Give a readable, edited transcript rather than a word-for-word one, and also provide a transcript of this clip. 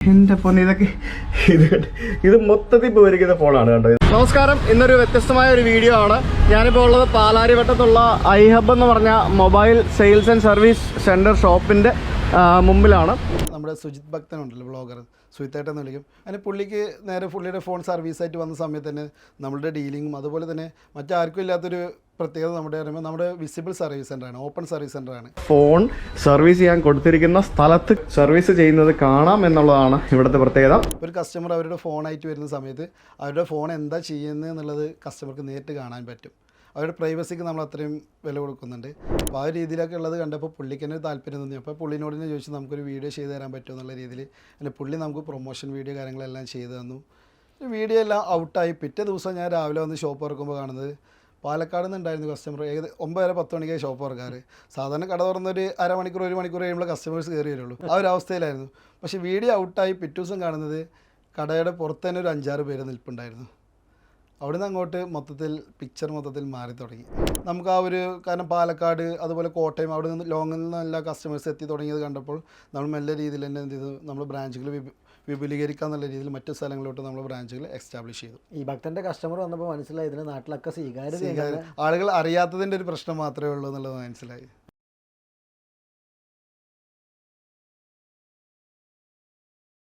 എൻ്റെ പൊന്നെ ഇതൊക്കെ ഇത് മൊത്തത്തിൽ പോയിരിക്കുന്ന ഫോണാണ് കേട്ടോ. നമസ്കാരം, ഇന്നൊരു വ്യത്യസ്തമായ ഒരു വീഡിയോ ആണ്. ഞാനിപ്പോൾ ഉള്ളത് പാലാരിവട്ടത്തുള്ള ഐഹബ് എന്ന് പറഞ്ഞ mobile sales and service centre ഷോപ്പിൻ്റെ മുമ്പിലാണ്. നമ്മുടെ സുജിത് ഭക്തനുണ്ടല്ലോ, വ്ളോഗർ സുജിത്തേട്ടെന്ന് വിളിക്കും. അതിന് പുള്ളിക്ക് നേരെ പുള്ളിയുടെ ഫോൺ സർവീസായിട്ട് വന്ന സമയത്ത് തന്നെ നമ്മളുടെ ഡീലിങ്ങും അതുപോലെ തന്നെ മറ്റാർക്കും ഇല്ലാത്തൊരു പ്രത്യേകത നമ്മുടെ വിസിബിൾ സർവീസ് സെൻ്ററാണ്, ഓപ്പൺ സർവീസ് സെൻ്ററാണ്. ഫോൺ സർവീസ് ചെയ്യാൻ കൊടുത്തിരിക്കുന്ന സ്ഥലത്ത് സർവീസ് ചെയ്യുന്നത് കാണാം എന്നുള്ളതാണ് ഇവിടുത്തെ പ്രത്യേകത. ഒരു കസ്റ്റമർ അവരുടെ ഫോണായിട്ട് വരുന്ന സമയത്ത് അവരുടെ ഫോൺ എന്താ ചെയ്യുന്നത് എന്നുള്ളത് കസ്റ്റമർക്ക് നേരിട്ട് കാണാൻ പറ്റും. അവരുടെ പ്രൈവസിക്ക് നമ്മൾ അത്രയും വില കൊടുക്കുന്നുണ്ട്. അപ്പോൾ ആ രീതിയിലൊക്കെ ഉള്ളത് കണ്ടപ്പോൾ പുള്ളിക്ക് തന്നെ താല്പര്യം തോന്നി. അപ്പോൾ പുള്ളിനോട് തന്നെ ചോദിച്ചു നമുക്കൊരു വീഡിയോ ചെയ്ത് തരാൻ പറ്റുമോ എന്നുള്ള രീതിയിൽ. പിന്നെ പുള്ളി നമുക്ക് പ്രൊമോഷൻ വീഡിയോ കാര്യങ്ങളെല്ലാം ചെയ്തു തന്നു. വീഡിയോ എല്ലാം ഔട്ടായി. പിറ്റേ ദിവസം ഞാൻ രാവിലെ വന്ന് ഷോപ്പ് തുറക്കുമ്പോൾ കാണുന്നത് പാലക്കാട് നിന്നുണ്ടായിരുന്നു കസ്റ്റമർ. 9-10 മണിക്കായി ഷോപ്പ് തുറക്കാറ്. സാധാരണ കട തുറന്നൊരു അരമണിക്കൂർ 1 മണിക്കൂർ കഴിയുമ്പോൾ കസ്റ്റമേഴ്സ് കയറി വരുള്ളൂ. ആ ഒരു അവസ്ഥയിലായിരുന്നു. പക്ഷേ വീഡിയോ ഔട്ടായി പിറ്റേ ദിവസം കാണുന്നത് കടയുടെ പുറത്ത് തന്നെ ഒരു 5-6 പേര് നിൽപ്പുണ്ടായിരുന്നു. അവിടുന്ന് അങ്ങോട്ട് പിക്ചർ മൊത്തത്തിൽ മാറി തുടങ്ങി. നമുക്ക് ആ ഒരു കാരണം പാലക്കാട് അതുപോലെ കോട്ടയം അവിടെ നിന്ന് ലോങ്ങിൽ നിന്ന് എല്ലാ കസ്റ്റമേഴ്സ് എത്തി തുടങ്ങിയത് കണ്ടപ്പോൾ നമ്മൾ നല്ല രീതിയിൽ തന്നെ എന്ത് ചെയ്തു, നമ്മൾ ബ്രാഞ്ചുകൾ വിപുലീകരിക്കുക എന്നുള്ള രീതിയിൽ മറ്റു സ്ഥലങ്ങളിലോട്ട് നമ്മൾ ബ്രാഞ്ചുകൾ എസ്റ്റാബ്ലിഷ് ചെയ്തു. ഈ ഭക്തന്റെ കസ്റ്റമർ വന്നപ്പോൾ മനസ്സിലായി ഇതിന് നാട്ടിലൊക്കെ സ്വീകാര്യത. ആളുകൾ അറിയാത്തതിൻ്റെ ഒരു പ്രശ്നം മാത്രമേ ഉള്ളൂ എന്നുള്ളത് മനസ്സിലായി.